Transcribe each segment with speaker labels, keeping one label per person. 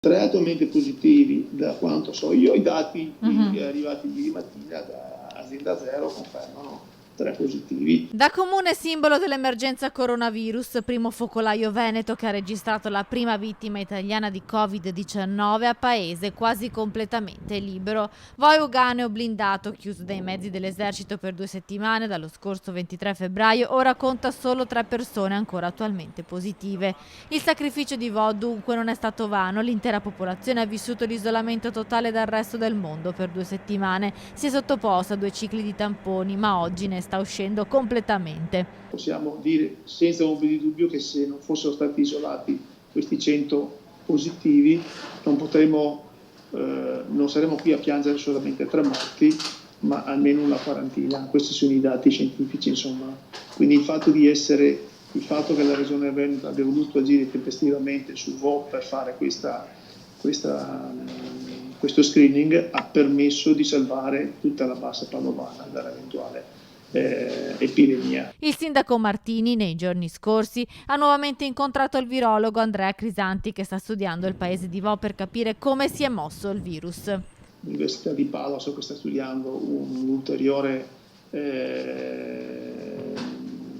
Speaker 1: 3 attualmente positivi, da quanto so io. I dati arrivati ieri mattina da Azienda Zero confermano 3 positivi.
Speaker 2: Da comune simbolo dell'emergenza coronavirus, primo focolaio veneto che ha registrato la prima vittima italiana di Covid-19 a paese quasi completamente libero. Voi Uganeo blindato, chiuso dai mezzi dell'esercito per 2 settimane dallo scorso 23 febbraio, ora conta solo 3 persone ancora attualmente positive. Il sacrificio di Vo dunque non è stato vano, l'intera popolazione ha vissuto l'isolamento totale dal resto del mondo per 2 settimane, si è sottoposta a 2 cicli di tamponi, ma oggi ne sta uscendo completamente.
Speaker 1: Possiamo dire senza ombra di dubbio che se non fossero stati isolati questi 100 positivi non saremmo qui a piangere solamente 3 morti, ma almeno una quarantina. Questi sono i dati scientifici, insomma. Quindi il fatto che la Regione Veneto abbia voluto agire tempestivamente sul Vo per fare questo screening ha permesso di salvare tutta la bassa padovana dall'eventuale epidemia.
Speaker 2: Il sindaco Martini nei giorni scorsi ha nuovamente incontrato il virologo Andrea Crisanti che sta studiando il paese di Vo per capire come si è mosso il virus.
Speaker 1: L'Università di Padova so che sta studiando un'ulteriore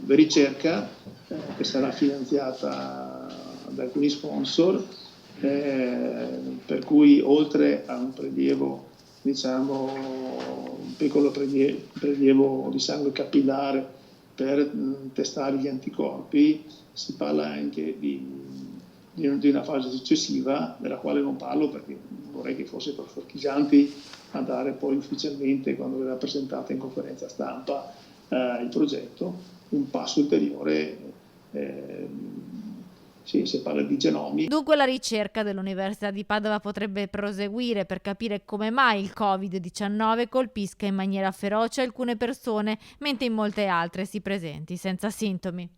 Speaker 1: ricerca che sarà finanziata da alcuni sponsor, per cui oltre a un prelievo, un piccolo prelievo di sangue capillare per testare gli anticorpi, si parla anche di una fase successiva, della quale non parlo perché vorrei che fosse per fuorchigianti a dare poi ufficialmente, quando verrà presentato in conferenza stampa il progetto, un passo ulteriore. Si parla di genomi.
Speaker 2: Dunque la ricerca dell'Università di Padova potrebbe proseguire per capire come mai il Covid-19 colpisca in maniera feroce alcune persone, mentre in molte altre si presenti senza sintomi.